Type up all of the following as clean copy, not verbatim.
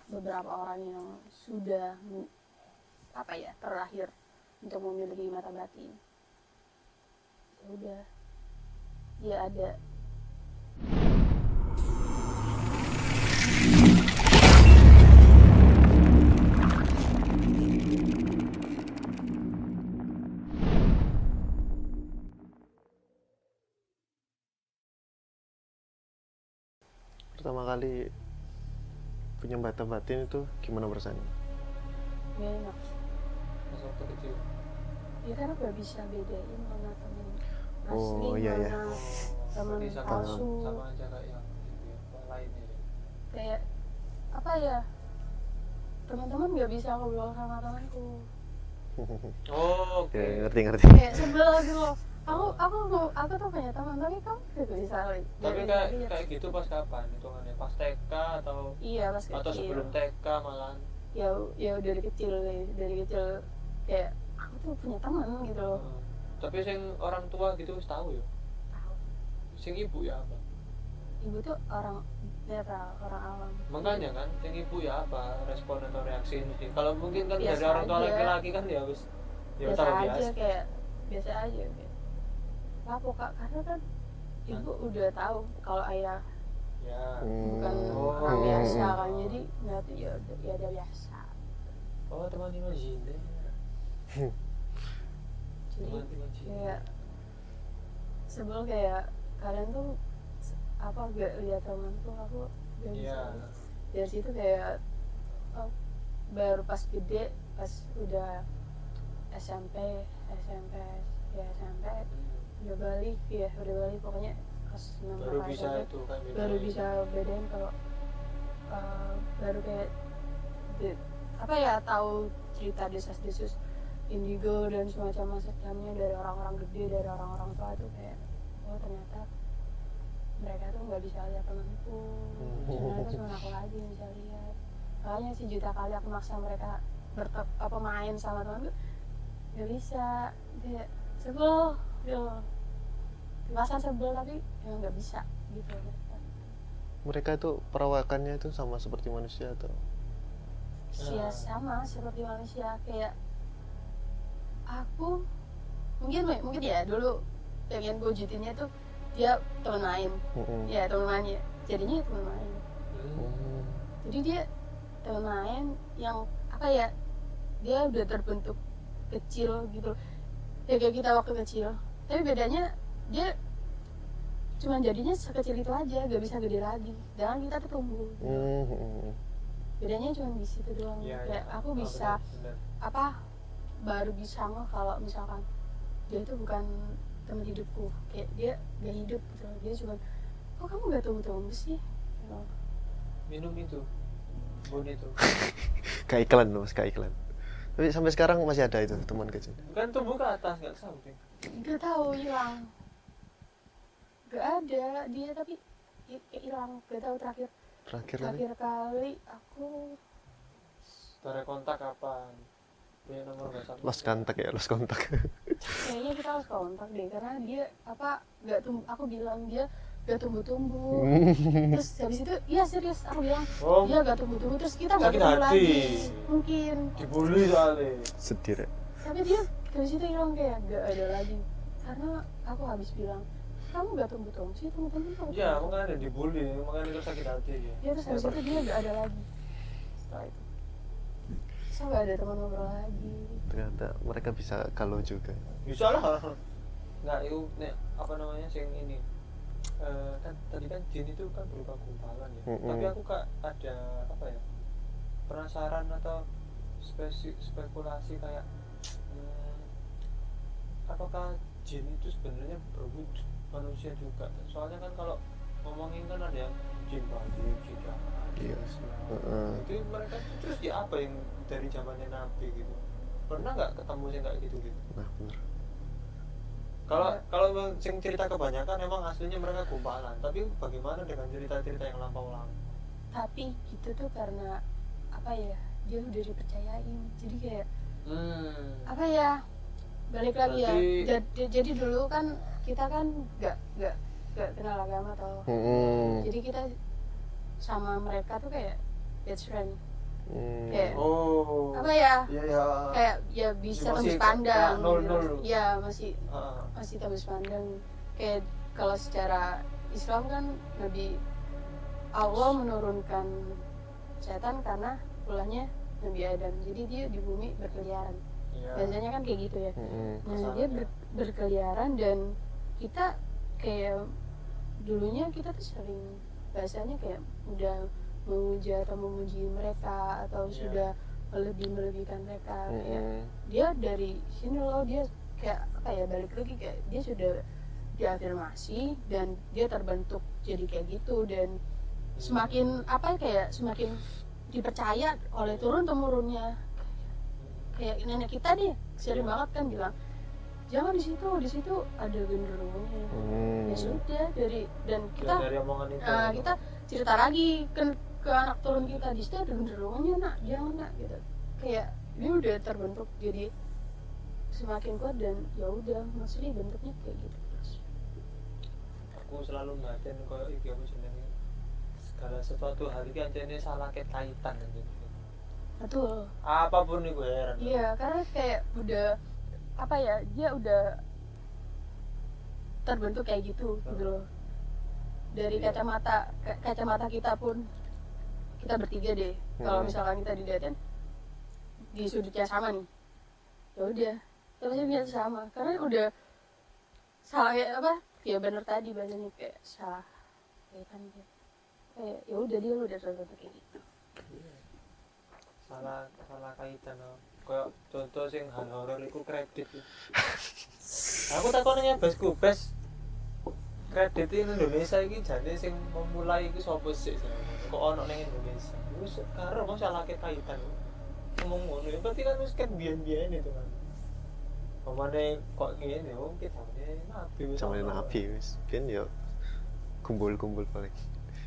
beberapa orang yang sudah terlahir untuk memiliki mata batin. Ya udah, ya ada. Pertama kali punya mata batin itu gimana perasaannya? Gak enak. Pas waktu kecil. Ya karena gak bisa bedain mana temen asli, Oh, iya, iya. mana temen Berarti sama palsu. aja kayak yang gitu ya, yang lainnya ya. Kayak apa ya, teman-teman gak bisa ngobrol sama temanku. Oh, oke. Ya, ngerti. Kayak sebel gitu loh. Aku tuh punya teman tapi kamu gak bisa. Tapi kayak gitu pas kapan hitungannya? Pas TK atau iya pas kecil. atau sebelum TK malah? Ya dari kecil kayak aku tuh punya teman gitu loh. Tapi sing orang tua gitu wis tahu ya. Tahu. Sing ibu ya apa? Ibu tuh orang netral, orang awam. Makanya kan sing ibu ya apa respon atau reaksi ini? Kalau mungkin kan Biasa dari orang tua aja. laki-laki kan ya wis ya biasa tahu aja biasa. kayak biasa aja kayak apa kak, karena kan ibu udah tahu kalau ayah Ya. bukan Oh. orang biasa kan, jadi nggak tuh ya udah biasa. Oh, teman imagine. Jadi Teman imagine. kayak sebel kayak kalian tuh gak lihat teman tuh aku gak bisa. Iya. Dari situ kayak baru pas gede, pas udah SMP udah balik pokoknya kelas 6 Baru apa bisa SMP, itu kan bedain. baru bisa bedain kalau baru kayak tahu cerita desas-desus indigo dan semacamnya dari orang-orang gede, dari orang-orang tua tuh kayak oh ternyata mereka tuh nggak bisa lihat temanku, ternyata cuma aku aja yang bisa lihat. Makanya sejuta kali aku maksa mereka main sama temanku nggak bisa, kayak sebel gitu. Perasaan sebel tapi ya nggak bisa gitu. Mereka itu perawakannya itu sama seperti manusia atau? Ya sama seperti manusia, kayak aku mungkin ya dulu pengen gue jutinnya tuh dia teman main, ya teman main ya, jadinya teman main. Jadi dia teman main yang dia udah terbentuk kecil gitu ya kayak kita waktu kecil, tapi bedanya dia cuma jadinya sekecil itu aja, gak bisa gede lagi, dan kita tuh tumbuh gitu. Bedanya cuma di situ doang. Ya, kayak ya. aku bisa Benar. baru bisa kalau misalkan dia itu bukan teman hidupku, kayak dia gak hidup gitu, dia cuma kok kamu gak tumbuh sih gitu. Minum itu bon itu Kayak iklan. Tapi sampai sekarang masih ada itu teman kecil. kan tumbuh ke atas nggak samping. Gak tahu hilang, gak ada dia, tapi hilang, gak tahu terakhir kali aku Tarik kontak kapan? Punya nomor WhatsApp? Lost kontak. kayaknya kita harus kontak deh, karena dia aku bilang dia gak tumbuh. Terus habis itu iya serius aku bilang dia gak tumbuh, terus kita gak sakit ketemu hati. lagi mungkin, Dibully soalnya. Sedih ya. tapi dia habis itu hilang, kayak gak ada lagi, karena aku habis bilang kamu gak tumbuh sih, temen-temen kamu Iya, makanya dibully, makanya itu sakit hati ya. ya. Terus habis itu dia gak ada lagi setelah itu, so gak ada teman ngobrol lagi. Ternyata mereka bisa galau juga. Bisa lah. Nggak, itu apa namanya sing ini. Kan tadi kan jin itu kan berupa gumpalan ya. Tapi aku ada apa ya? Penasaran atau spekulasi kayak apakah jin itu sebenarnya berwujud manusia juga? Soalnya kan kalau ngomongin kan ada yang jin bajing, jin jahat. Iya. Itu mereka terus ya apa yang dari zamannya Nabi gitu? Pernah nggak ketemu sih kayak gitu? Nah, benar. Kalau memang cerita kebanyakan emang aslinya mereka gumpalan, tapi bagaimana dengan cerita-cerita yang lampau-lampau? Tapi gitu tuh karena dia udah dipercayain, jadi kayak balik lagi ya. Jadi dulu kan kita kan nggak kenal agama toh. Jadi kita sama mereka tuh kayak best friend. Hmm. Kayak Oh. apa ya? Iya ya. Kayak ya bisa Masih tembus pandang. kayak nol, gitu. nol. Iya, masih Heeh. tembus pandang. Kayak kalau secara Islam kan Nabi Allah menurunkan setan karena ulahnya Nabi Adam. Jadi dia di bumi berkeliaran. Iya. Biasanya kan kayak gitu ya. Nah, dia Masalahnya. berkeliaran dan kita kayak dulunya kita tuh sering bahasanya kayak udah memuja atau memuji mereka atau Iya. sudah melebihkan mereka. Kayak dia dari sini loh, dia kayak apa ya, balik lagi kayak dia sudah diafirmasi dan dia terbentuk jadi kayak gitu, dan semakin apa kayak semakin dipercaya oleh turun temurunnya. Kayak nenek kita nih sering banget kan bilang jangan di situ ada genderuwonya. Ya sudah, dan kita dari omongan itu. kita cerita lagi ke anak turun kita, di situ ada genderuwonya nak, jangan nak gitu. Kayak ini udah terbentuk jadi semakin kuat, dan ya udah maksudnya bentuknya kayak gitu terus. Aku selalu ngaten koyo iki apa jenenge, segala sesuatu hal iki anjene salah kaitan anjene. Betul. Apapun iku heran. Iya, karena kayak udah apa ya, dia udah terbentuk kayak gitu gitu loh. Dari Iya. kacamata kita pun, kita bertiga deh, kalau misalkan kita dilihatin di sudutnya sama nih, ya udah kita pasti lihat sama, karena udah salah kayak apa ya, bener tadi bahasanya kayak salah kaitan gitu. Kayak ya udah dia udah terbentuk kayak gitu. Salah kaitan koyo contoh sing hal horor iku kredit. Aku takonnya Basku, Bas. Kredit ing Indonesia iki jane sing memulai iku sapa sih? Kok ono ning Indonesia? Wis karo kok salah kaitan. Ngomong ngono ya berarti kan wis ket biyen-biyen itu kan. Pemane kok ngene oh kitane nabi wis. Sama nabi wis. Biyen yo kumpul-kumpul paling.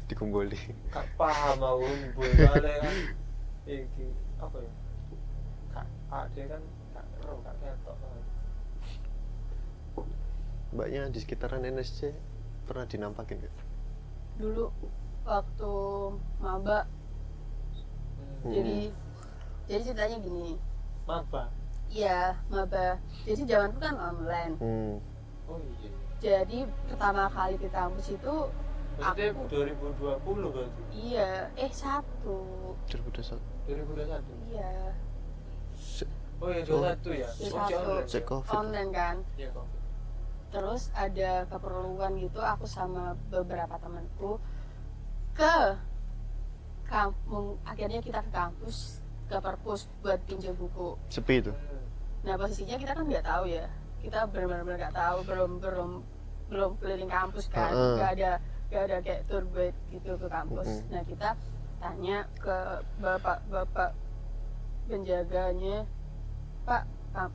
Dikumpul di. Gak paham aku boleh kan. Iki apa ya? Kak ada kan gak ero gak ketok. Mbaknya di sekitaran NSC pernah dinampakin gak? Dulu waktu maba, jadi ceritanya gini. Maba. Iya, maba. Jadi zaman itu kan online. Oh iya. Jadi pertama kali ke kampus itu Maksudnya aku 2020 berarti? iya, 2021. 2021? iya, Oh iya 21 ya? Oh 21. online. Cek COVID. online kan. Iya kok. Terus ada keperluan gitu, aku sama beberapa temanku ke kampung. Akhirnya kita ke kampus, ke perpus buat pinjam buku. Sepi itu. Nah posisinya kita kan nggak tahu ya, kita benar-benar nggak tahu, belum keliling kampus kan, nggak ada kayak tour guide gitu ke kampus. Nah kita tanya ke bapak penjaganya, Pak,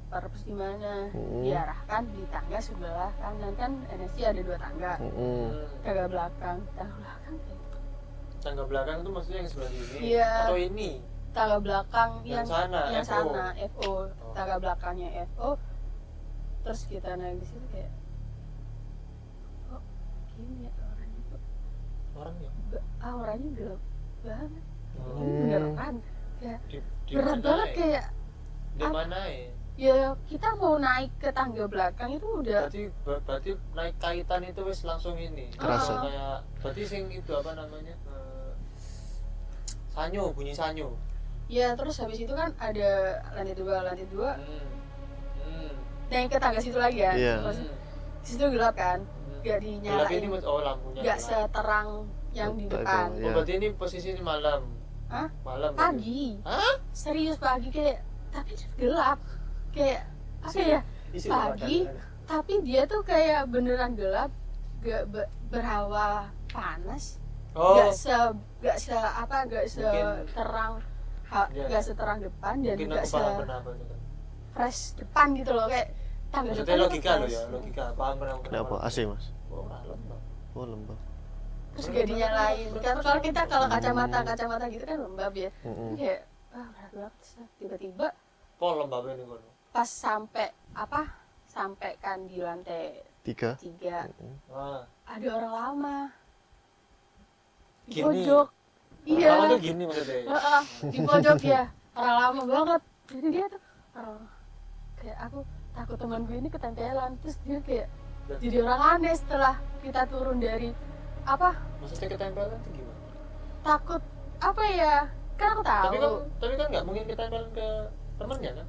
perpus di mana? Diarahkan di tangga sebelah kanan, kan NSC ada 2 tangga, tangga belakang Tangga belakang itu maksudnya yang sebelah ini? Iya. Atau ini? tangga belakang Yang sana, yang FO. sana FO, tangga belakangnya FO. Terus kita naik di situ kayak, kok gini ya orangnya, kok Orangnya? auranya gelap banget. Oh. Ini beneran kayak Di berat mana banget ya? kayak Di mana ya? ya kita mau naik ke tangga belakang itu udah Berarti naik kaitan itu wis langsung ini. Kerasa. Kayak berarti sing itu apa namanya? Sanyo, bunyi sanyo. ya. Terus habis itu kan ada lantai dua naik ke tangga situ lagi kan. Iya. Terus di situ gelap kan, gak Gelap ini dinyalain, oh lampunya. gak gelap. seterang yang di Betul, depan. iya. Oh, berarti ini posisi ini malam. Hah? Malam. Pagi. Hah? Serius pagi, kayak tapi gelap, kayak apa ya, Isi pagi badan. tapi dia tuh kayak beneran gelap, gak berhawa panas, Oh. gak Mungkin- seterang Iya. gak seterang depan, dan Mungkin gak aku paham kenapa itu kan. fresh depan gitu loh, kayak tangga Maksudnya depan itu logika loh fresh. ya, logika. Paham kenapa? Kenapa? AC mas? Oh, lembab. Oh lembab. Terus gak dinyalain, karena kalau kita kacamata gitu kan lembab ya. Kayak berat banget. Tiba-tiba Kok lembab ini kono? pas sampai kan di lantai 3. 3 Ah, ada orang lama di Gini. pojok. Iya. Lama tuh gini maksudnya. Heeh, di pojok ya, orang lama banget. Jadi dia tuh orang kayak aku takut teman gue ini ketempelan, terus dia kayak jadi orang aneh setelah kita turun dari apa? Maksudnya ketempelan tuh gimana? Takut apa ya? Kan aku tahu. Tapi kan nggak mungkin ketempelan ke temennya kan?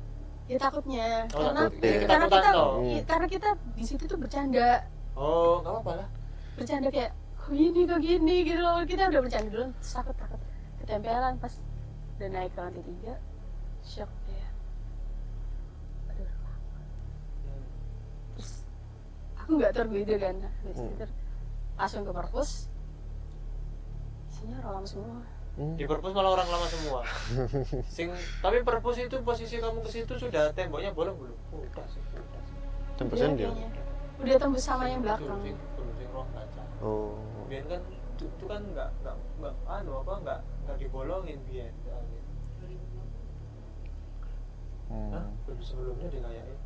Ya takutnya Oh, karena takut. Ya, karena ketakutan kita toh. karena kita di situ tuh bercanda Nggak apa-apa lah. kayak kok gini gitu loh, kita udah bercanda dulu terus takut ketempelan pas udah naik ke lantai 3 shock ya. Aduh, terus aku nggak tergoda kan habis itu langsung ke perpus, isinya orang lama semua. Di perpus malah orang lama semua. Tapi perpus itu posisi kamu ke situ sudah temboknya bolong belum? Udah sih. Tembasan dia. Kayaknya. Udah tembus sama yang belakang. Sing ruang kaca. Oh. Biar kan itu kan nggak dibolongin biar. Hah? Sebelumnya dia kayain.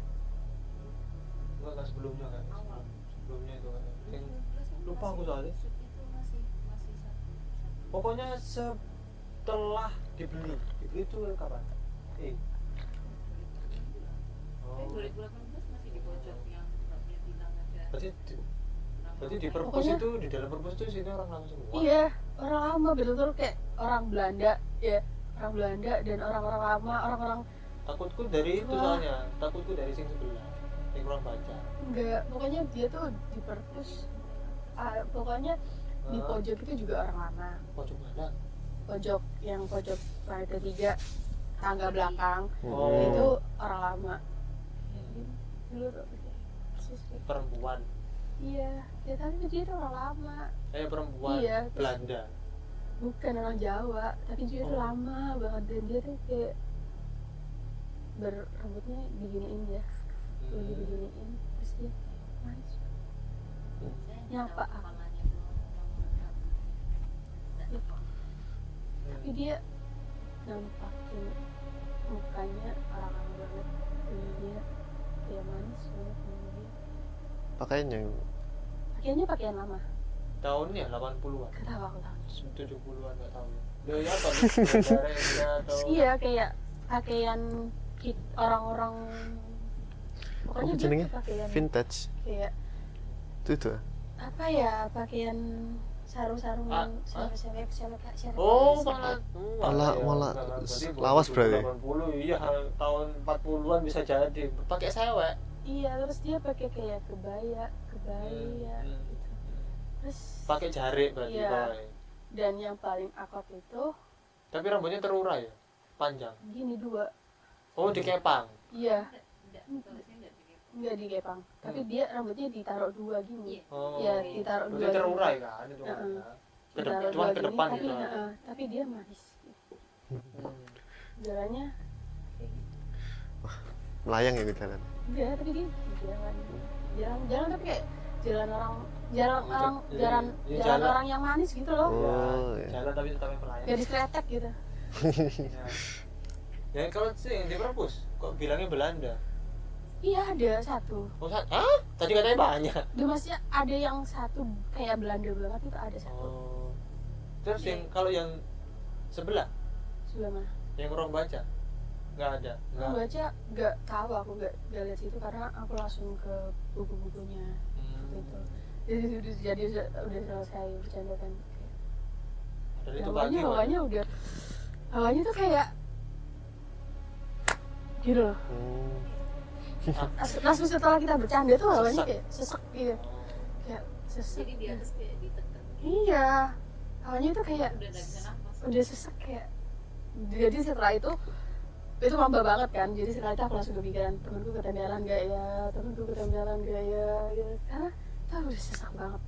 Enggak sebelumnya kan. Sebelumnya itu kan. Lupa aku soalnya. Pokoknya setelah dibeli itu kapan? Oh. 2018 masih di pojok yang punya bintang aja. Berarti di perpus itu, di dalam perpus itu sini orang lama semua? Iya, orang lama betul-betul kayak orang Belanda ya, orang Belanda dan orang-orang lama, orang-orang Takutku dari itu soalnya, takutku dari sing sebelah, yang kurang baca. enggak, pokoknya dia tuh di perpus, pokoknya di pojok itu juga orang lama. Pojok mana? Pojok lantai 3 tangga belakang Oh. itu orang lama. Dulu persis kayak Perempuan. iya, ya tapi dia tuh orang lama. Perempuan Iya, terus- Belanda. Bukan orang Jawa, tapi dia tuh lama banget dan dia tuh kayak rambutnya diginiin ya, lagi diginiin, terus dia manis. Nyapa aku. Tapi dia nampakin mukanya orang lama banget, dan dia manis banget sama dia. Pakaiannya Pakaiannya pakaian lama, Tahunnya 80-an. gak tahu aku tahu. 70-an enggak tahu. Dari apa? Negaranya atau Iya kayak pakaian orang-orang, pokoknya apa dia jenenge? tuh pakaian Vintage. kayak Itu. apa ya, pakaian sarung-sarung Ah, seleb Oh, malah Malah lawas berarti. 80 iya tahun 40-an bisa jadi pakai sewek. iya, terus dia pakai kayak kebaya gitu. Terus Pakai jarik berarti Iya. bawahnya. dan yang paling akut itu Tapi rambutnya terurai ya? Panjang. gini 2, Oh, dikepang. iya nggak digepang, tapi dia rambutnya ditaruh 2 gini. Oh. Iya, ditaruh Berarti 2 terurai kan itu. Heeh. Kan. Ditaruh Cuma 2 ke gini, depan tapi gitu. tapi dia manis. Jalannya Melayang ya jalan. enggak, tapi dia jalan tapi kayak jalan orang Iya, jalan jalan. orang yang manis gitu loh. Oh, Ya, iya. jalan tapi tetapnya pelayang. Gadis kretek gitu. Ya kalau sih yang di perpus kok bilangnya Belanda? Iya, ada satu. Oh, tadi katanya banyak. Dia masih ada yang satu kayak Belanda banget itu ada satu. Oh. Terus yang kalau yang sebelah Sebelah mana? yang ruang baca nggak ada. Aku baca nggak tahu, aku nggak lihat situ karena aku langsung ke buku-bukunya gitu. Jadi udah selesai bercanda kan. Dan itu pagi. Hawanya tuh kayak gitu loh. Langsung setelah kita bercanda tuh hawanya Sesek. kayak sesek gitu. Kayak sesek. Jadi di atas kayak ditekan. Iya. Hawanya tuh kayak Udah nggak bisa nafas. udah sesek kayak. Jadi setelah itu lomba banget kan. Jadi setelah itu aku langsung kepikiran temanku ketempelan gak ya, gitu. Karena itu udah sesak banget.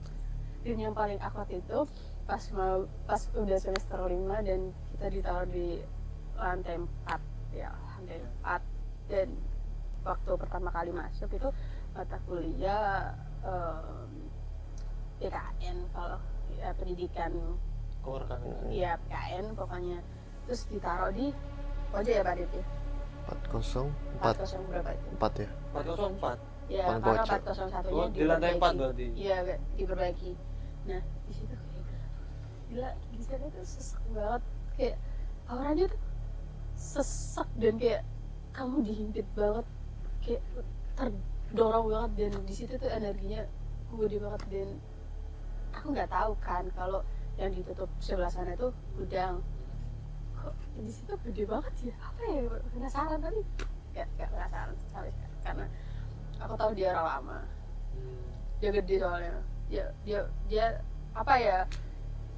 Dan yang paling akut itu pas udah semester 5 dan kita ditaruh di lantai 4 ya, lantai 4. Dan waktu pertama kali masuk itu mata kuliah PKN, kalau ya, pendidikan Kewarganegaraan. ya PKN pokoknya. Terus ditaruh di pojok ya Pak Dit ya? 404 40 berapa itu? 4 ya. 404. Ya Paling karena pojok. 401 nya Oh, di lantai 4 berarti. Iya, diperbaiki. Nah di situ kayak di gila di sana tuh sesak banget, kayak auranya tuh sesak dan kayak kamu dihimpit banget, kayak terdorong banget, dan di situ tuh energinya gede banget. Dan aku nggak tahu kan kalau yang ditutup sebelah sana tuh gudang, kok di situ gede banget ya, apa ya, penasaran tapi nggak penasaran sampai sekarang karena aku tahu dia orang lama, dia gede soalnya, dia apa ya,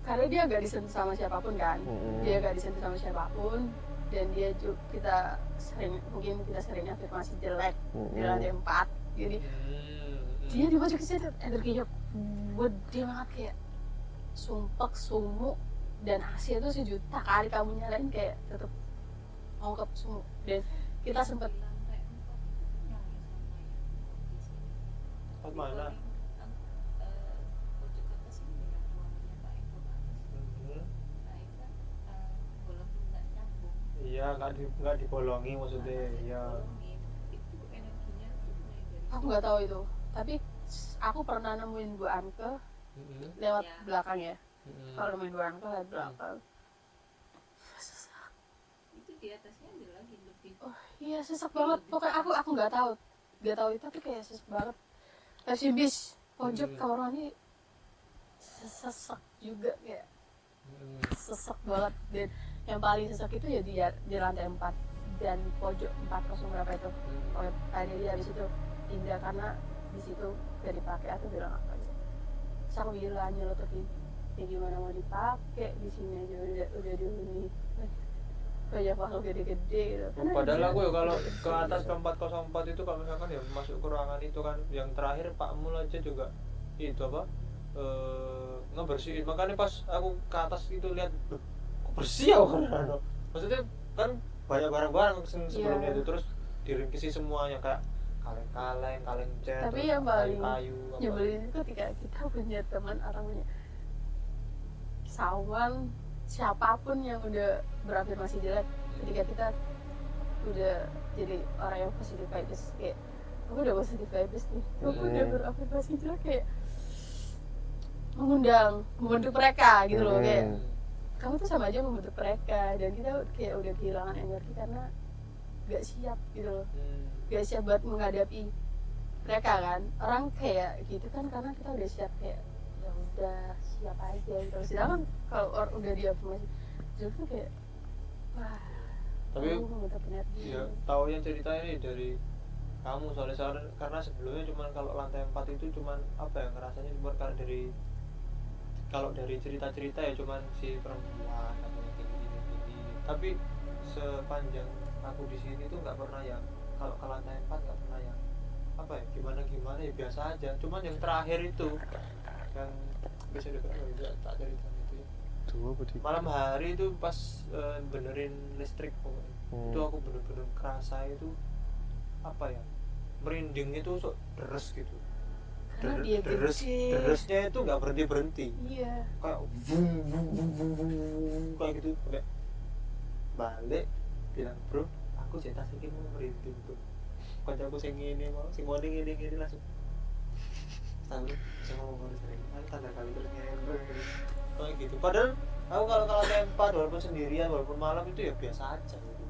karena dia gak disentuh sama siapapun kan, dia gak disentuh sama siapapun, dan dia juga mungkin kita sering afirmasi jelek di lantai 4, jadi dia di pojok situ energinya gede banget, kayak sumpek sumuk, dan AC itu 1.000.000 kali kamu nyalain kayak tetep ngongkep sumuk. Dan kita sempet mana? Iya, nggak dibolongi maksudnya, ya. Aku nggak tahu itu, tapi aku pernah nemuin Bu Anke lewat belakang ya. Kalau nemuin Bu Anke lewat belakang. Itu di atasnya ada lagi lebih. Oh iya, sesak banget. Pokoknya aku nggak tahu itu, tapi kayak sesak banget. Kasih bis pojok kamar mandi sesak juga, kayak sesak banget. Dan yang paling sesak itu ya di lantai 4 dan pojok 40 berapa itu. Pokoknya tadi dia habis itu pindah karena di situ gak dipakai, atau bilang apa aja. Terus aku bilang nyelotokin, ya gimana mau dipakai, di sini aja udah dihuni banyak makhluk gede-gede gitu. Padahal aku ya kalau ke atas ke 404 itu kalau misalkan ya masuk ke ruangan itu kan, yang terakhir Pak Mul aja juga itu apa ngebersihin. Makanya pas aku ke atas itu lihat kok bersih ya orang. Maksudnya kan banyak barang-barang sebelumnya itu, terus diringkisi semuanya kayak kaleng cat, tapi yang paling kayu nyebelin itu ketika kita punya teman atau punya sawan siapapun yang udah berafirmasi jelek, ketika kita udah jadi orang yang positif vibes, kayak aku udah positif vibes nih, aku udah berafirmasi jelek, kayak membentuk mereka gitu loh, kayak kamu tuh sama aja membentuk mereka, dan kita kayak udah kehilangan energi karena gak siap gitu loh, gak siap buat menghadapi mereka kan. Orang kayak gitu kan karena kita udah siap, kayak ya udah siap aja gitu. Sedangkan kalau orang udah diafirmasi jelek tuh kayak wah, tapi membentuk energi. ya taunya ceritanya ini dari kamu soalnya karena sebelumnya cuman kalau lantai 4 itu cuman apa ya, ngerasanya cuma kalau dari cerita-cerita ya cuman si perempuan atau yang gini. Tapi sepanjang aku di sini tuh nggak pernah yang kalau ke lantai 4 nggak pernah yang apa ya, gimana ya, biasa aja. Cuman yang terakhir itu yang bisa juga tak cerita itu ya. Malam hari itu pas benerin listrik pokoknya. Itu aku bener-bener kerasa itu apa ya, merinding itu sok deres gitu. Karena dia Deresnya itu nggak berhenti. Iya. Kayak kayak gitu. Kayak balik bilang, bro, aku cerita sedikit mau merinding bro. Kancaku sing ngene mau, sing ngene ngene langsung. Tahu, saya mau ngomong sering. Tanda kali terus ngene. Kayak gitu. Padahal aku kalau tempat walaupun sendirian walaupun malam itu ya biasa aja gitu.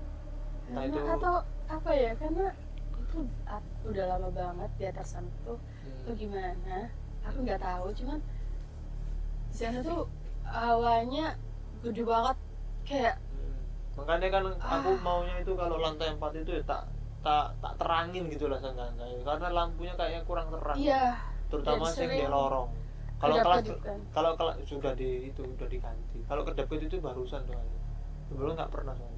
Nah, itu atau apa ya, karena itu udah lama banget di atas sana tuh, atau gimana aku nggak tahu, cuman di sana tuh hawanya gede banget, kayak makanya kan aku maunya itu kalau lantai 4 itu ya tak terangin gitu lah seenggaknya, karena lampunya kayaknya kurang terang. iya, terutama sing di lorong. Kalau kelas sudah diganti. Kalau kedap-kedip itu barusan soalnya. Sebelum nggak pernah soalnya.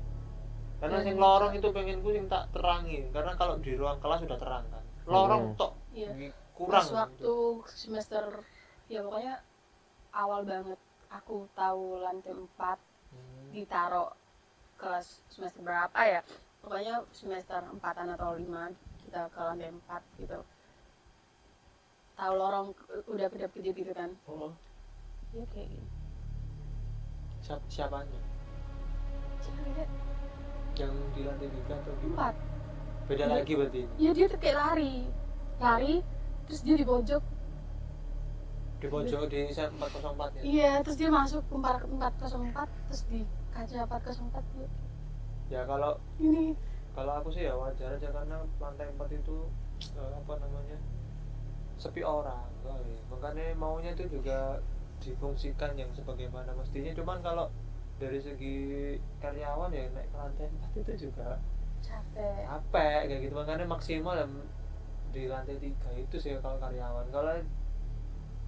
Karena sing lorong itu pengen ku sing tak terangin, karena kalau di ruang kelas sudah terang kan. Lorong tok kurang. Pas waktu semester ya pokoknya awal banget aku tahu lantai 4 ditaruh kelas semester berapa ya, pokoknya semester 4-an atau 5 kita ke lantai 4 gitu. Tahu lorong udah kedap-kedip gitu kan. Ya kayak gitu. Siapanya? Siapa? Yang di lantai 3 atau gimana? 4. Beda Ya, lagi berarti. Iya, dia tuh kayak lari terus dia di pojok di pojok di 404 ya. Iya, terus dia masuk ke 404, terus di kaca 404 dia. Ya kalau Ini aku sih ya wajar aja karena lantai 4 itu apa namanya sepi orang kali. Makanya maunya itu juga difungsikan yang sebagaimana mestinya. Cuman kalau dari segi karyawan ya naik ke lantai 4 itu juga capek kayak gitu. Makanya maksimal di lantai 3 itu sih kalau karyawan. Kalau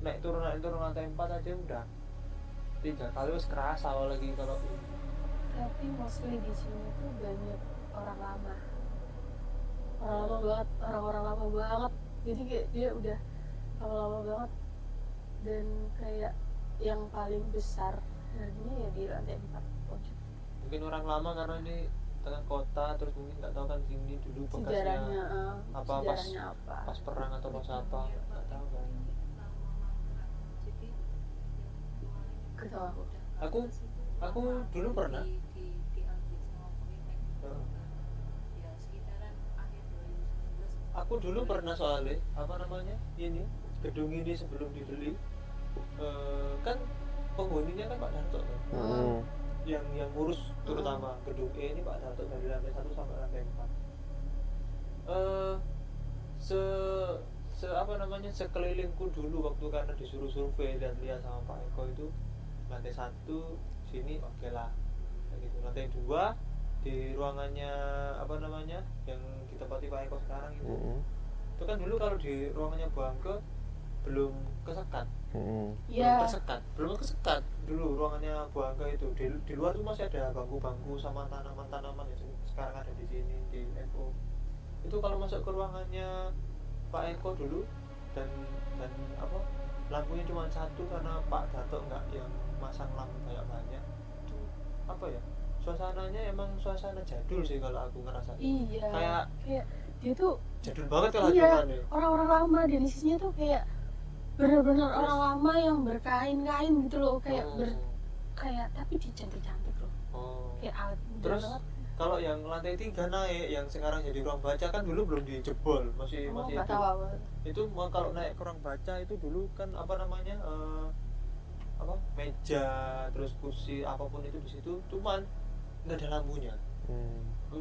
naik turun lantai 4 aja udah 3 kali wis kerasa lagi kalau tapi mostly di sini tuh banyak orang lama banget, orang-orang lama banget. Jadi kayak dia udah lama banget, dan kayak yang paling besar harganya ya di lantai 4 pojok. mungkin orang lama karena ini tengah kota, terus mungkin nggak tahu kan sini dulu bekasnya Sejarahnya apa pas perang atau pas apa nggak tahu kan. Ketawa Aku dulu pernah aku dulu pernah soalnya apa namanya ini gedung ini sebelum dibeli kan penghuninya kan Pak Darto kan? yang ngurus terutama gedung E ini Pak Darto dari lantai 1 sampai lantai 4. Apa namanya sekelilingku dulu waktu karena disuruh survei dan lihat sama Pak Eko itu lantai 1 sini oke lah kayak gitu. Lantai 2 di ruangannya apa namanya yang ditempati Pak Eko sekarang itu itu kan dulu kalau di ruangannya Bangke belum kesekat belum kesekat dulu ruangannya Bangke itu di luar tuh masih ada bangku-bangku sama tanaman-tanaman yang sekarang ada di sini di Eko. Itu kalau masuk ke ruangannya Pak Eko dulu dan apa lampunya cuma 1 karena Pak Dato nggak yang masang lampu banyak itu apa ya suasananya emang suasana jadul sih kalau aku ngerasa. Iya. Kayak dia tuh jadul banget kalau iya, orang-orang lama dan isinya tuh kayak benar-benar orang lama yang berkain-kain gitu loh, kayak kayak tapi dia cantik-cantik loh. Kayak awet muda terus banget. kalau yang lantai 3 naik yang sekarang jadi ruang baca kan dulu belum dijebol masih Nggak itu. tahu Itu mau kalau naik ke ruang baca itu dulu kan apa namanya apa meja terus kursi apapun itu di situ cuman nggak ada lampunya.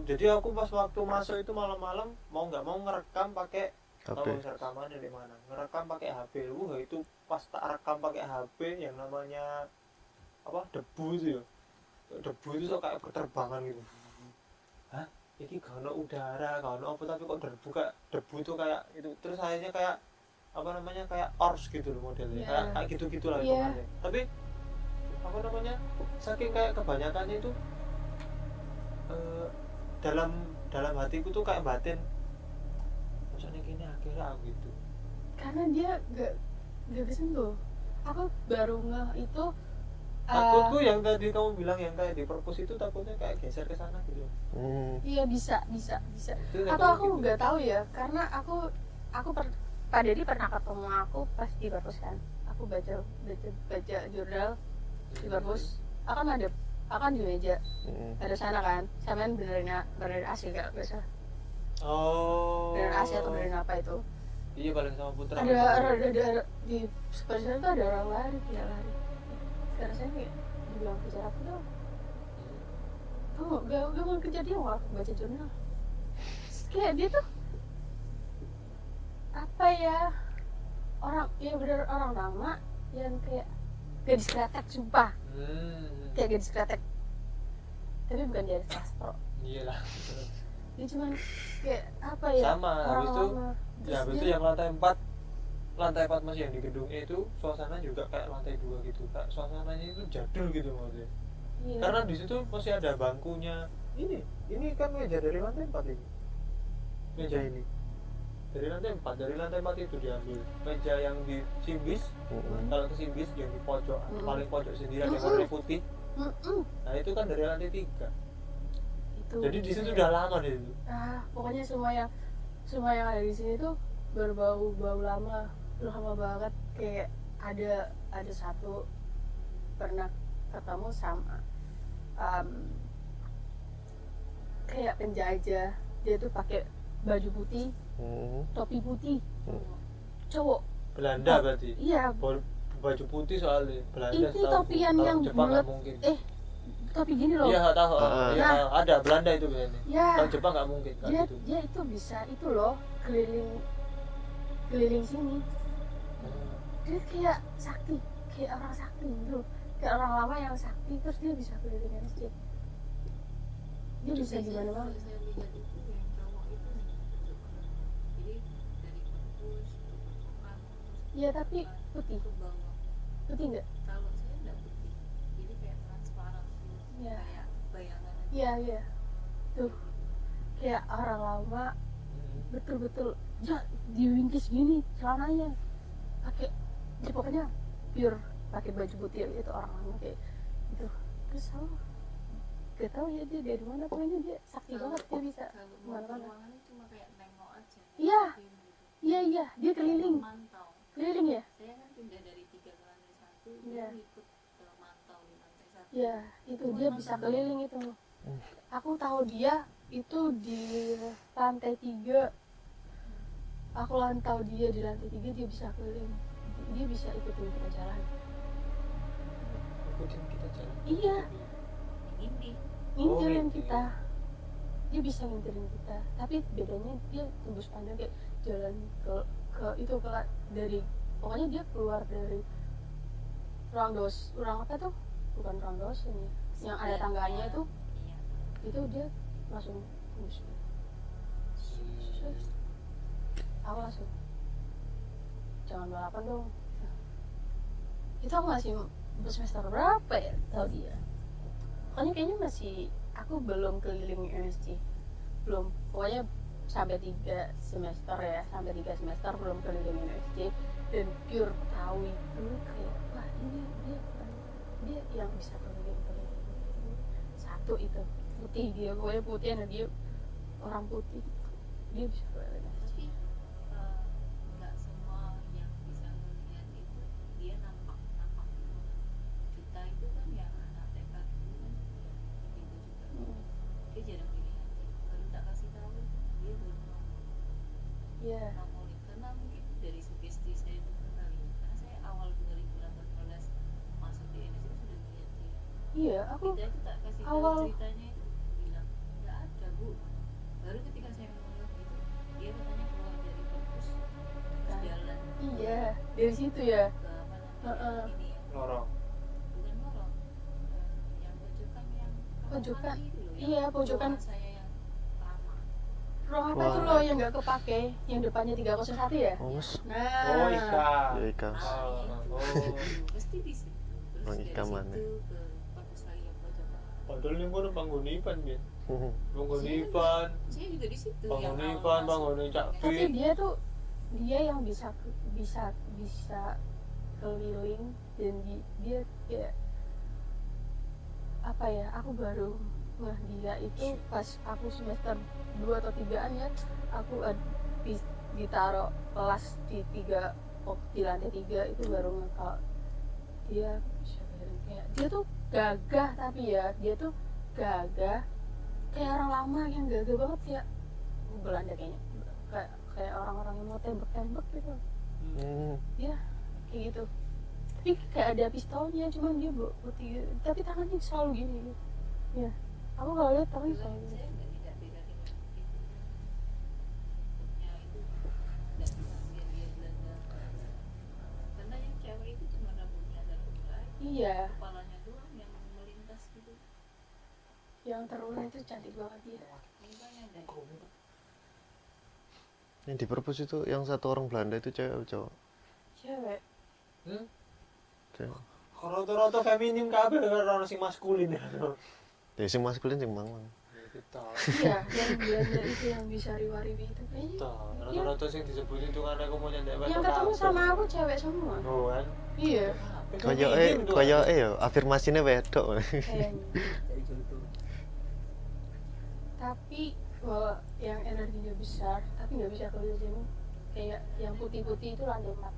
Jadi aku pas waktu masuk itu malam-malam mau nggak mau ngerekam pakai tahu rekaman dari mana ngerekam pakai HP. Itu pas tak rekam pakai HP yang namanya apa debu itu ya debu itu so kayak berterbangan gitu. Hah ini gak ada udara gak ada apa tapi kok debu itu kayak itu terus akhirnya kayak apa namanya kayak ors gitu loh modelnya kayak gitu-gitu lah hitungannya. Tapi apa namanya saking kayak kebanyakannya itu dalam hatiku tuh kayak batin maksudnya gini akhirnya aku gitu karena dia gak kesentuh. Aku baru ngeh itu takutku yang tadi kamu bilang yang kayak di perpus itu takutnya kayak geser ke sana gitu. Iya bisa atau aku nggak tahu ya karena aku Pak Dedi pernah ketemu aku pas di perpus kan. Aku baca jurnal di perpus akan di meja ada sana kan sampean benerin AC kalau nggak salah. Benerin AC atau benerin apa itu. Iya paling sama Putra ada di sebelah sana tuh ada orang lari sekarang saya kayak dibilang kejar aku dong. Gak mau kejar dia waktu baca jurnal. Kayak dia tuh apa ya bener orang lama yang kayak gadis kretek sumpah. Kayak gadis kretek tapi bukan gadis sastro. Iyalah dia cuman kayak apa ya sama orang habis itu lama. ya habis itu yang lantai 4 masih yang di gedung E itu suasana juga kayak lantai 2 gitu kayak suasananya itu jadul gitu maksudnya. Iya. Karena di situ masih ada bangkunya ini kan meja dari lantai 4 ini meja ini dari lantai 4 itu diambil meja yang di Simbis. Kalau ke Simbis yang di pojok paling pojok sendiri ada warna putih. Nah itu kan dari lantai 3 itu. Jadi di situ udah lama deh itu. Pokoknya semua yang ada di sini tuh berbau lama banget. Kayak ada satu pernah ketemu sama kayak penjajah. Dia tuh pakai baju putih, topi putih, cowok. Belanda berarti. Iya. baju putih soalnya Belanda Itu setahu topian kalau yang Jepang nggak bulat. mungkin Tapi gini loh. iya nggak tahu iya Nah. ada Belanda itu biasanya Ya. kalau Jepang nggak mungkin kayak Dia gitu dia itu bisa itu loh keliling sini. Dia kayak sakti, kayak orang sakti gitu loh. Kayak orang lama yang sakti terus dia bisa keliling MSC. Dia bisa di mana-mana. Saya lihat itu yang cowok itu jadi dari kampus ke perkotaan Iya tapi putih, ke bawah. putih nggak? Kalau saya nggak putih, jadi kayak transparan gitu, Iya. kayak bayangan aja. Iya iya. Tuh kayak orang lama betul-betul ya diwingkis gini celananya pakai ya pokoknya pure pakai baju putih itu orang lama kayak gitu. Terus aku gak tahu ya dia dari mana, pokoknya dia sakti banget, dia bisa Kalau mau kemana-mana. ruangannya cuma kayak nengok aja. Iya. ngeliatin gitu. Iya dia keliling Mantau. ya. Saya kan pindah dari 3 ke lantai 1, Iya. dia ikut ke mantau di lantai 1. Ya itu dia bisa keliling itu. Aku tahu dia itu di lantai 3. Aku tahu dia di lantai 3, dia bisa keliling. Dia bisa ikutin kita jalan. ikutin kita jalan Iya, Ini ngintilin gitu. kita. Dia bisa ngintilin kita. Tapi bedanya dia tembus pandang kayak jalan ke itu ke dari pokoknya dia keluar dari ruang apa tuh? Bukan ruang dosen ya. Yang ada tangganya itu Iya. itu dia langsung tembus. Aku langsung jangan balapan dong. Itu aku masih semester berapa ya tahu dia. Pokoknya kayaknya masih aku belum keliling MSC, belum, pokoknya sampai 3 semester ya, sampai 3 semester belum keliling MSC dan pure tahu itu kayak wah ini dia yang bisa keliling satu itu putih, dia pokoknya putih dan dia orang putih, dia bisa keliling MSC. Tapi nggak semua yang bisa melihat itu dia nampak kita itu kan yang anak TK dulu kan gitu juga dia jarang dilihat, baru tak kasih tahu dia baru Iya. nongolin karena mungkin dari sugesti saya itu kali karena saya awal 2018 masuk di NS itu sudah melihat dia. Iya, aku Kita itu tak kasih tahu awal- ceritanya itu bilang nggak ada bu, baru ketika saya ngomong gitu dia katanya keluar dari kampus terus jalan iya dari situ ya. ke apa Heeh. namanya ini ya lorong bukan lorong, yang pojokan yang kamar Pojokan. mandi itu loh, yang Iya, pojokan. ruangan saya yang lama. Ruang apa Ruang- tuh loh yang nggak kepake, yang depannya 301 ya? Oh mas, Nah. oh Ika ya Ika. oh Pasti di situ. Terus Orang dari Ika mana? situ ke perpus lagi yang pojokan. padahal ini gue bangun Ivan ya Hmm. bangun Saya Ivan Saya juga di situ. bangun yang awal Ivan masuk. bangun Cak Tapi Fit dia tuh dia yang bisa keliling dan dia kayak apa ya, aku baru ngeh dia itu pas aku semester 2 atau 3-an ya, aku ditaruh kelas di lantai 3 itu baru ngeh kalau dia bisa keliling. Kayak dia tuh gagah, tapi ya dia tuh gagah kayak orang lama yang gagah banget kayak Belanda kayaknya, kayak orang-orang yang mau tembak-tembak gitu. Hmm. Dia kayak gitu, tapi kayak ada pistolnya, cuman dia putih tapi tangannya selalu gini gitu. Ya aku kalau lihat tangannya Saya selalu gini. nggak tidak beda dengan itu. Ya itu nggak bisa dia Belanda. Karena yang cewek itu cuma rambutnya agak terurai, Iya, kepalanya doang yang melintas gitu. yang terurai itu cantik banget dia. Mukanya ada. Yang di perpus itu yang satu orang Belanda itu cewek atau cowok? Cewek. Cewek. rata-rata feminim kabeh orang sing maskulin ya Ya sing maskulin sing manglang. kita Iya, yang Belanda itu yang bisa riwa-riwi itu kayaknya. rata-rata sing disebutin tuh kan aku mau nyandak Yang ketemu sama aku cewek semua. oh kan Iya. Koyoke ya afirmasine wedok. Kayaknya. Tapi kalau yang energinya besar tapi nggak bisa keliling, kayak yang putih-putih itu lantai 4,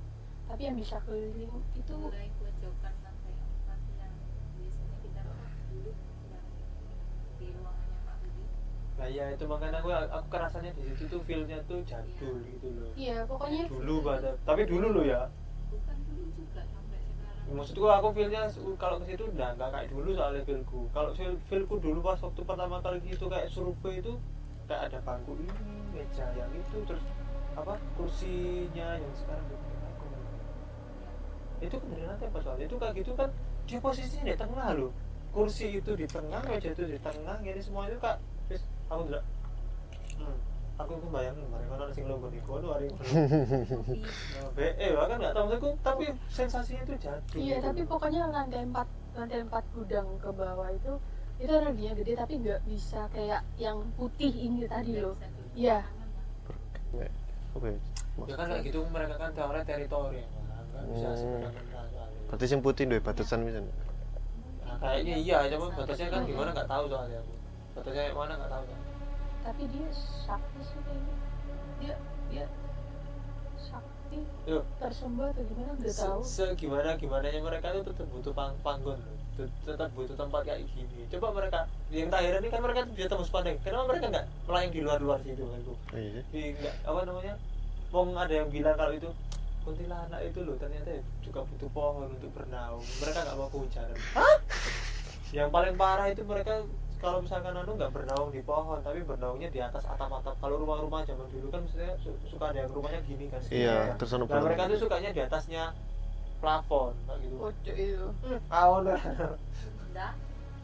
tapi yang bisa keliling itu Mulai pojokan lantai 4 yang biasanya kita dulu yang di ruangannya Pak Budi. nah ya itu makanya aku kerasanya di situ tuh feelnya tuh jadul gitu loh iya pokoknya dulu banget tapi dulu lo ya Bukan dulu juga sampai semester Maksudku aku feelnya kalau ke situ udah nggak kayak dulu soalnya feelku. Kalau feelku dulu pas waktu pertama kali gitu kayak survei itu kayak ada bangku ini, meja yang itu, terus apa kursinya yang sekarang di aku. Itu kemudian nanti apa soalnya itu kayak gitu kan dia posisinya di tengah loh. Kursi itu di tengah, meja itu di tengah, jadi semua itu kak. Terus aku udah, aku itu bayangin kemarin kalau sing lomba di kono hari itu. Bahkan nggak tahu maksudku, tapi sensasinya itu jadi. Iya, gitu. tapi pokoknya lantai 4 gudang ke bawah itu energinya gede tapi nggak bisa kayak yang putih ini tadi loh. Iya. Oke. Ya kan kayak gitu mereka kan tawarnya teritori ya, nggak bisa sembarangan soalnya. Berarti yang putih dua batasan misalnya. Nah, kayaknya iya, cuma batasnya kan gimana nggak tahu soalnya aku. Batasnya yang mana nggak tahu kan. Tapi dia sakti sih kayaknya. Dia sakti Yuk, tersembah atau gimana nggak tahu. gimana mereka itu tetap butuh panggon loh. Tetap butuh tempat kayak gini. Coba mereka yang terakhir ini kan mereka bisa tembus pandang. Kenapa mereka nggak melayang di luar situ kan tuh? Iya. Di nggak apa namanya? Wong ada yang bilang kalau itu kuntilanak itu loh ternyata juga butuh pohon untuk bernaung. Mereka nggak mau kehujanan. Yang paling parah itu mereka kalau misalkan nggak bernaung di pohon tapi bernaungnya di atas atap-atap. Kalau rumah-rumah zaman dulu kan maksudnya suka ada yang rumahnya gini kan. Iya, terus ono Nah, mereka tuh sukanya di atasnya plafon kayak gitu. Kocok itu. Awalnya Enggak,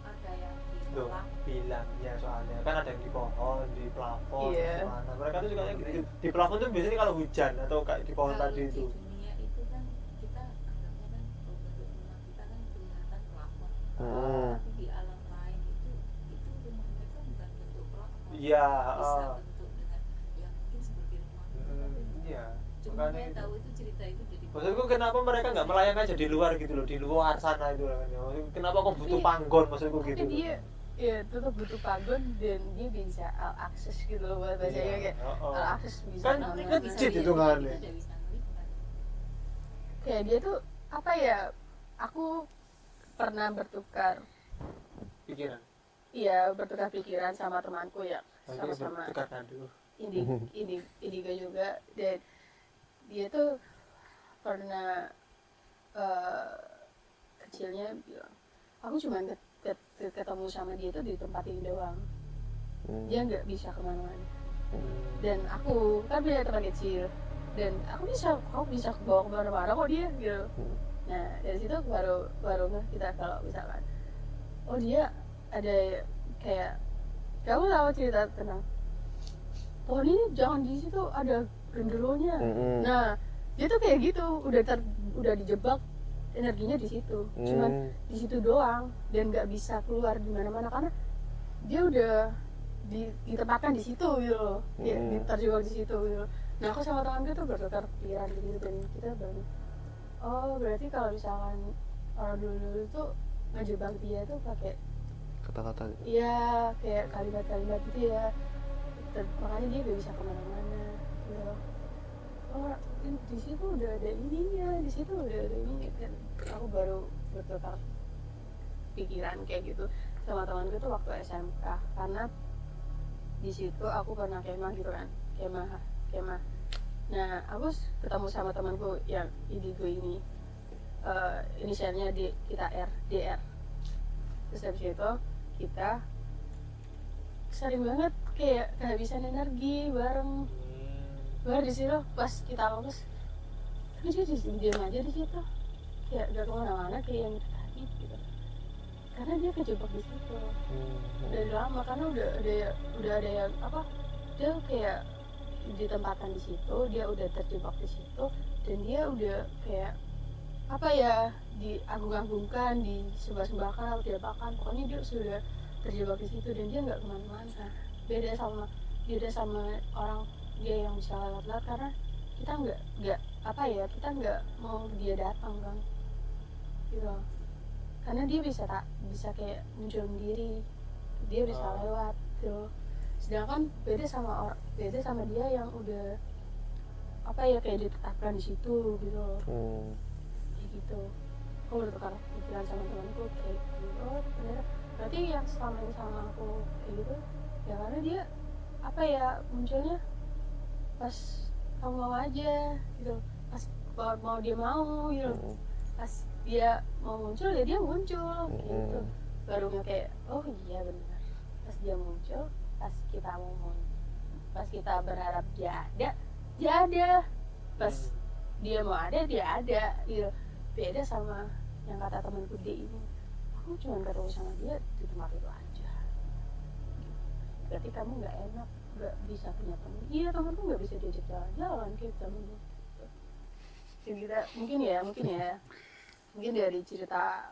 ada yang di tuh kolam. bilangnya soalnya kan ada yang di pohon, di plafon, Iya. di mana. Mereka tuh sukanya gitu. Di plafon tuh biasanya kalau hujan atau kayak di pohon Kalau tadi di itu. dunia itu kan kita anggapnya kan bentuk rumah kita kan kelihatan plafon. Hmm. Tapi di alam lain itu rumah mereka bukan bentuk plafon. Iya, Bisa bentuk dengan yang mungkin seperti rumah kita, tapi iya. cuma Makanya saya itu. tahu itu cerita itu jadi Maksudku kenapa mereka nggak melayang aja di luar gitu loh, di luar sana itu kan. Maksudku, kenapa kok butuh Tapi- panggon maksudku Tapi gitu. dia ya tetap butuh pagon dan dia bisa all access gitu loh buat bahasanya Iya, kayak oh. all access bisa Kan kemana-mana. kan izin itu kan. kita udah bisa melihat. Kayak dia tuh apa ya, aku pernah bertukar Pikiran. pikiran sama temanku ya, sama-sama Tukar nado. indigo juga, dan dia tuh pernah kecilnya bilang aku cuma ketemu sama dia tuh di tempat ini doang, dia nggak bisa kemana-mana. Dan aku kan punya teman kecil dan aku bisa bawa kemana-mana kok dia gitu. Nah dari situ baru ngeh kita kalau misalkan oh dia ada kayak kamu tahu cerita tentang pohon ini jangan di situ ada genderuwonya. Nah dia tuh kayak gitu udah dijebak energinya di situ, cuman di situ doang dan nggak bisa keluar di mana-mana karena dia udah ditempatkan di situ gitu loh, terjebak di situ gitu. Nah aku sama temanku tuh bertukar pikiran gitu dan kita baru oh berarti kalau misalkan orang dulu tuh ngejebak dia tuh pakai Kata-kata. iya kayak kalimat-kalimat gitu ya. Makanya dia gak bisa kemana-mana gitu. Oh di situ udah ada ininya, di situ udah ada ini kan. Aku baru bertukar pikiran kayak gitu sama temanku tuh waktu SMK karena di situ aku pernah kemah gitu kan, kemah. Nah aku ketemu sama temanku yang indigo ini, inisialnya DR. Terus habis itu kita sering banget kayak kehabisan energi bareng di situ pas kita lulus. Tapi dia diam aja di situ, kayak gak kemana-mana kayak yang tadi gitu. Karena dia kejebak di situ dari lama karena udah ada yang apa, dia kayak ditempatkan di situ, dia udah terjebak di situ dan dia udah kayak apa ya diagung-agungkan, disembah-sembahkan atau diapakan, pokoknya dia sudah terjebak di situ dan dia nggak kemana-mana. Beda sama orang dia yang bisa lewat karena kita nggak apa ya, kita nggak mau dia datang kan gitu, karena dia bisa kayak muncul sendiri, dia bisa lewat gitu. Sedangkan beda sama dia yang udah apa ya kayak ditetapkan di situ gitu kayak gitu. Aku bertukar pikiran sama temanku kayak gitu, oh ternyata berarti yang selama ini sama aku kayak gitu ya karena dia apa ya munculnya pas kamu mau aja gitu, pas mau dia mau gitu, pas dia mau muncul ya dia muncul gitu. Baru kayak oh iya benar, pas dia muncul, pas kita pas kita berharap dia ada, pas dia mau ada dia ada gitu. Beda sama yang kata temanku D ini, aku cuma ketemu sama dia di tempat itu aja, berarti kamu nggak enak, nggak bisa punya teman. Iya, temanku nggak bisa diajak jalan-jalan kayak temennya. Jadi kita mungkin dari cerita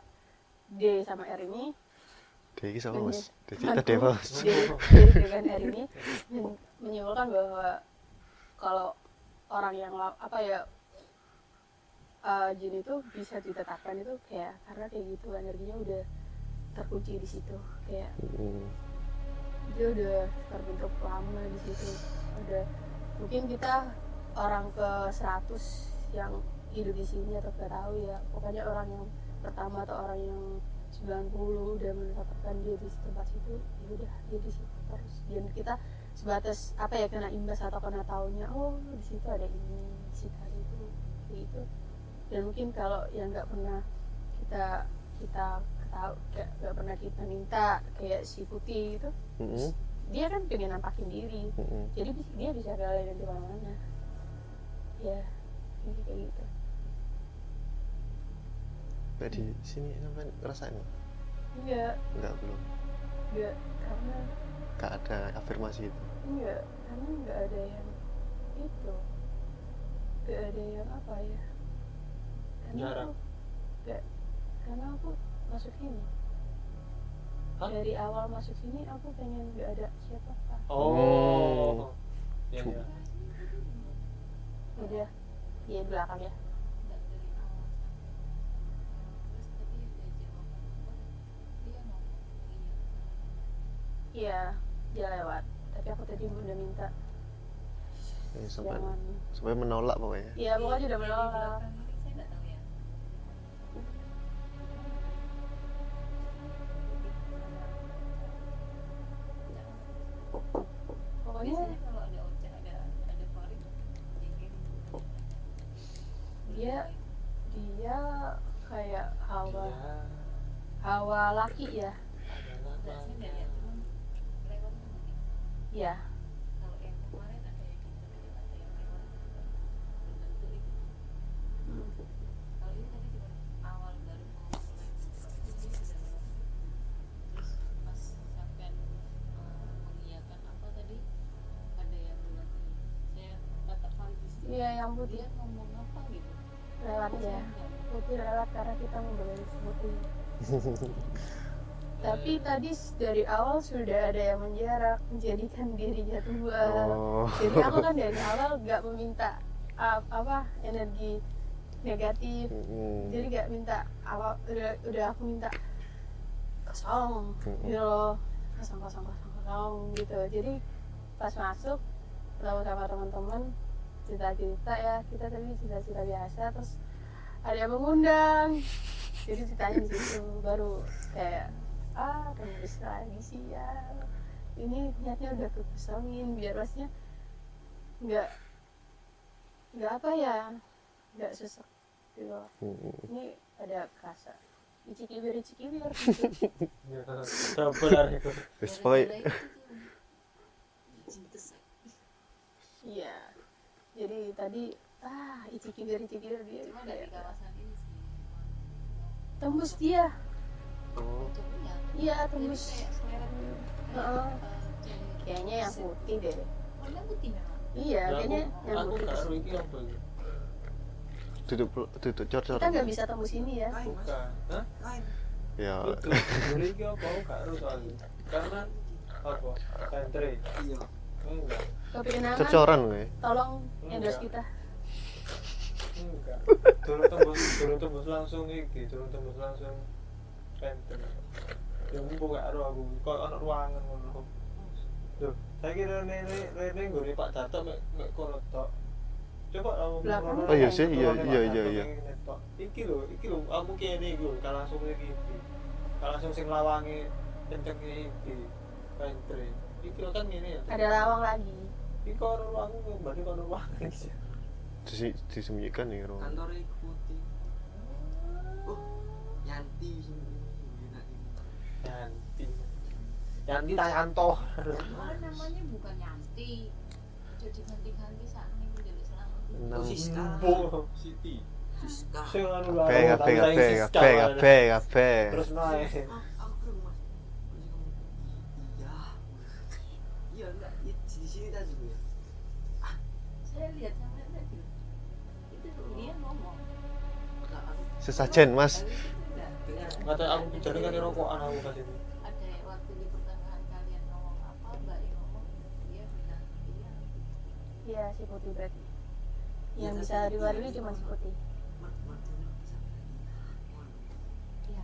D sama R ini, D ini sama mas, D cerita Dewa mas. D dengan R ini menyimpulkan bahwa kalau orang yang jin itu bisa ditetapkan itu kayak karena kayak gitu energinya udah terkunci di situ, kayak dia udah terbentuk lama di situ. Udah mungkin kita orang ke 100 yang hidup di sini atau nggak tahu ya, pokoknya orang yang pertama atau orang yang 90 udah menetapkan dia di tempat situ, ya udah dia di situ terus. Dan kita sebatas kena imbas atau kena taunya, oh di situ ada ini, di situ ada itu, kayak gitu. Dan mungkin kalau yang nggak pernah kita tahu, nggak pernah kita minta kayak si Putih itu, dia kan pengen nampakin diri, jadi dia bisa galauin di mana-mana, ya kayak gitu. Kayak di sini sampai ngerasain? Enggak Belum. Enggak, karena Gak ada afirmasi itu. enggak, karena enggak ada yang itu, enggak ada yang Jarak. Karena aku masuk sini. Hah? Dari awal masuk sini aku pengen enggak ada siapa-siapa. Oh. Ya. Udah di belakang ya. Nggak dari awal sampai terus tadi ada jawaban apa dia ngomong Iya, dia lewat. Tapi aku tadi udah minta jangan. Sampai menolak pokoknya. Iya, pokoknya udah di menolak. belakang ini saya nggak tahu ya. Pokoknya Biasanya kalau ada Ocha ada Farid jadi dia kayak Dia hawa laki ya. adalah saya nggak lihat cuman lewat tadi. Iya. Kalau yang kemarin ada yang kita lihat ada yang lewat juga berbentuk itu. Kalau ini tadi cuma awal baru mau mulai itu dia sudah lewat. Terus pas sampai mengiyakan apa tadi ada yang bilang saya kata Farid di situ. Iya, yang putih Dia ngomong apa gitu. lewat ya. Putih lewat karena kita membeli putih. Tapi tadi dari awal sudah ada yang menjadikan dirinya tua. Jadi aku kan dari awal nggak meminta energi negatif. Jadi nggak minta udah aku minta kosong gitu loh, kosong gitu. Jadi pas masuk ketemu sama teman-teman cerita-cerita ya, kita tadi cerita-cerita biasa, terus ada yang mengundang, jadi ceritanya di situ baru kayak penulis lagi sih ya, ini niatnya udah kekosongin biar maksudnya nggak nggak sesek gitu loh. Ini ada kerasa icikibir gitu. double itu. Wis pokoke Iya, jadi tadi icikibir dia Cuma dari kayak kawasan ini sih. tembus dia. Ujungnya. Iya, Jadi tembus. kayak seleret Heeh. Kayaknya yang putih deh. warna putih memang. Iya, Nah, kayaknya yang aku putih. karo iki apa iki? duduk cor-cor. Kita nggak bisa tembus ini ya. Bukan. Hah? Ya. Itu. Dulu iki apa aku karo soalnya. Karena apa? Sentri. Iya. Enggak. Kepinangan, Cor-coran gue. tolong Enggak. endorse kita. Enggak. Turun tembus langsung iki, turun tembus langsung sentri. Ya mumpung gak ero aku, kok ana ruangan ngono. Loh, saya kira rene nggone Pak Dato mek kono tok. Coba kamu Belakang. Oh iya sih, iya. Iki lho, aku kene iki lho, ka langsung iki. Ka langsung sing lawange kenceng iki. Pentre. Iki lho kan ngene ya. Ada lawang lagi. Iki kono ruangan kembali kono ruangan iki. Disembunyikan nih, Ro. Kantor putih. Oh, Yanti sing enak ini. Yanti Tayanto. Malah namanya bukan Yanti. Jadi ganti-ganti saat ini menjadi selamat. Enam. Siska. Siti. Siska. Sing anu Kafe. Terus naik. Aku kerung mas. Iya. Iya enggak di sini tadi ya. Saya lihat sampai tadi. Itu dia ngomong. Enggak aku Sesajen, Mas. Tapi itu enggak. dengar. Kata aku jadi kan rokokan aku kasih. Ada waktu di pertengahan kalian ngomong apa, Mbak yang ngomong dia bilang iya. Iya, si putih berarti. Iya, Yang tapi bisa dia diwari itu cuma si putih. Martina bisa. Iya.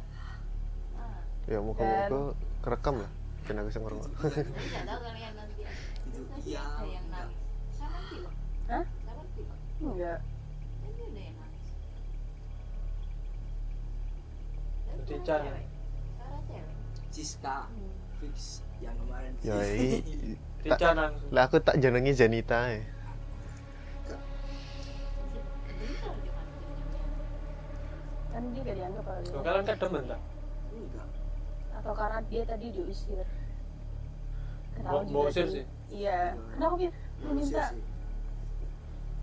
Ah, Ya muka-muka kerekam lah. Ben aku sing ngrungok. saya nggak tahu kalian nanti. Itu Tadi iya. ada yang nangis. Sama film. Hah? Sama film. Enggak. Tadi ada yang nangis. Dan Jadi suara Chan. cewek. Suara cewek. Siska fix yang kemarin. Ya Tican langsung. lah aku tak jenengi Janita ya. Bentar cuma pinjamnya. Kan dia gak dianggap kali. Loh, kalian kan demen tak? Enggak. Atau karena dia tadi diusir. Mau usir sih. Iya. Karena aku minta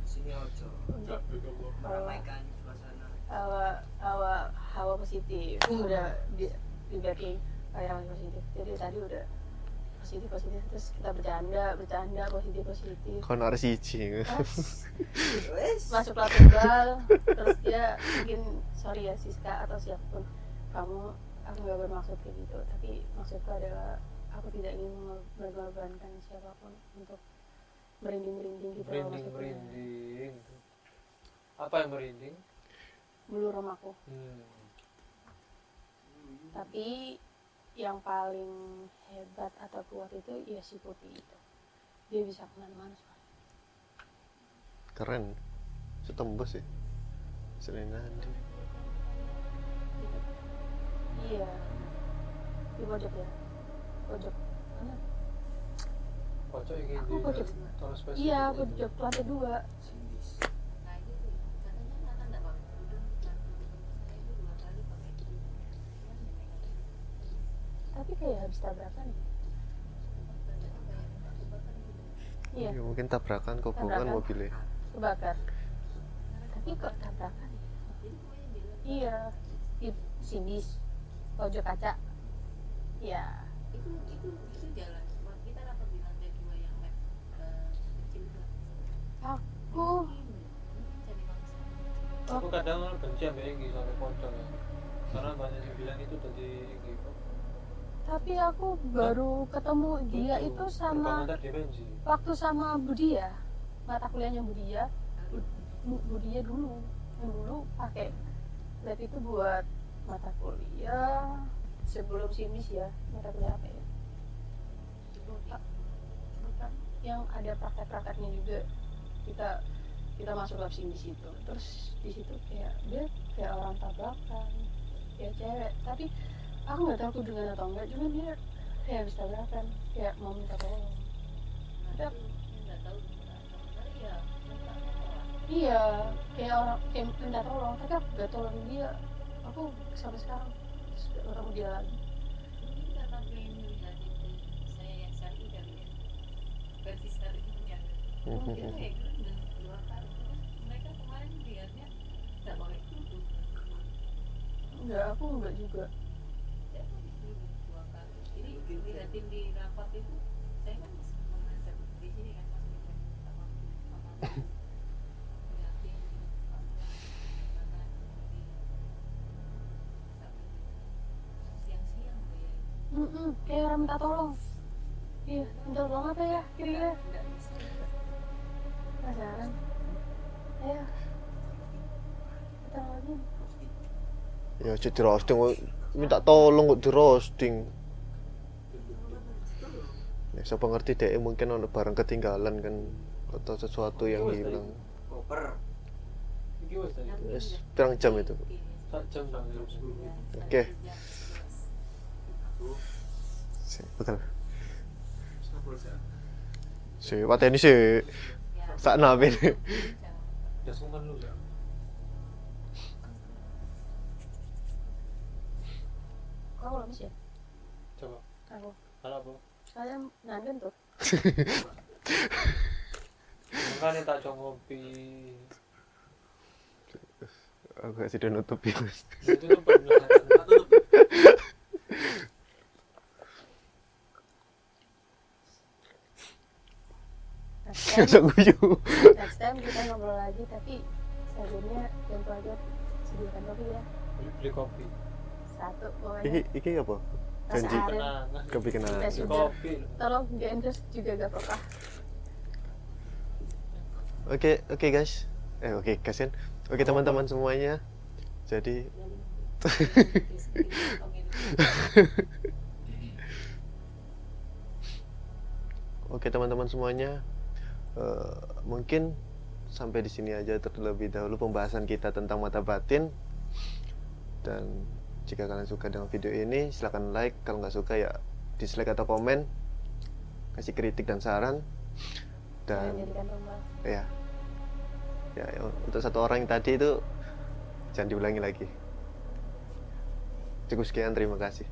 Sini ojo. untuk Meramaikan suasana. hawa positif. Udah di backing kayak hawa positif. Jadi tadi udah positif terus kita bercanda positif. Kon harus siji. Wes. Masuk kelas tunggal terus dia mungkin sorry ya Siska atau siapapun kamu, aku nggak bermaksud kayak gitu, tapi maksudku adalah aku tidak ingin mengorbankan siapapun untuk merinding gitu loh maksudnya. Merinding. Apa yang merinding? Bulu remaku. Tapi yang paling hebat atau kuat itu ya si putih itu, dia bisa kemana-mana soalnya. Keren. Setembus sih. Selena Andi. Iya di pojok ya, pojok mana? Pojok ini Aku di pojok. terus spesifik. Iya pojok lantai 2. Sindis. Nah itu tuh, katanya Nathan nggak pakai kerudung, dan saya itu 2 kali pakai kerudung. Cuman ya mereka Tapi kayak habis tabrakan. Iya, Ya, mungkin tabrakan kobongan Tabrakan. mobilnya. kebakar. Tapi kok tabrakan ya? Iya, di si bis, pojok kaca. Iya, itu jalan. Wah, kita rapat di lantai 2 yang lab kecil itu. aku Cari bangsa. Aku kadang benci ambek iki sampai pojok ya. Karena banyak yang bilang itu tadi gitu. tapi aku baru ketemu dia itu sama Antar dimensi. waktu sama Budia, mata kuliahnya Budia. Budia dulu, yang dulu pakai lab itu buat mata kuliah sebelum simis ya, mata kuliah apa ya? Bukan, yang ada praktek-prakteknya juga. Kita masuk lab simis itu, terus di situ kayak dia kayak orang tabrakan, kayak cewek. Tapi aku nggak tahu aku dengan atau enggak, cuman dia kayak habis tabrakan, kayak mau minta tolong. Nah, itu nggak tahu tapi ya minta tolong. Iya, kayak orang kayak minta tolong, tapi aku gak tolong dia. Aku sampai sekarang terus gak ketemu dia lagi. Mungkin karena pengen lihat itu saya yang syari kali ya, versi syarinya. Oh dia kayak gitu dan 2 kali. Mereka kemarin lihatnya nggak pakai kerudung. Enggak, aku enggak juga. Saya pakai kerudung 2 kali. Jadi lihatin di rapat itu, saya kan menghadap di sini kan masih sama lihatin karena siang-siang kayak Kayak orang minta tolong. Iya, minta tolong apa ya kira-kira? nggak bisa. Penasaran. Ayo. Kita lagi. Ya jadi roasting kok minta tolong kok di roasting. Ya siapa ngerti deh mungkin ada barang ketinggalan kan atau sesuatu yang hilang. Koper. Iki wis tadi. Wes pirang jam itu? Sak jam sampai. Oke. Betul. Si pateni sih sak namen. Ya sumen lu ya. aku lemes ya. Coba. Aku Halo, Bu. kalian nangen tuh. Makanya tak coba ngopi. Aku gak sudah nutupi mas. Itu tuh pernah. Next time, Gak guyu. next time kita ngobrol lagi, tapi sebelumnya jangan lupa aja sediakan kopi ya. Beli kopi. Satu pokoknya. Iki apa? Rasa Janji aren. Kenangan. kopi kenal. Kita Beli sudah. kopi. Tolong di endorse juga gak apa-apa. Oke guys. Oke kasihan. Oke teman-teman semuanya. Jadi oke teman-teman semuanya. Mungkin sampai di sini aja terlebih dahulu pembahasan kita tentang mata batin. Dan jika kalian suka dengan video ini, silahkan like. Kalau nggak suka ya dislike atau komen. Kasih kritik dan saran. Jangan Dan jadikan tumbal. ya, untuk satu orang yang tadi itu jangan diulangi lagi. Cukup sekian, terima kasih.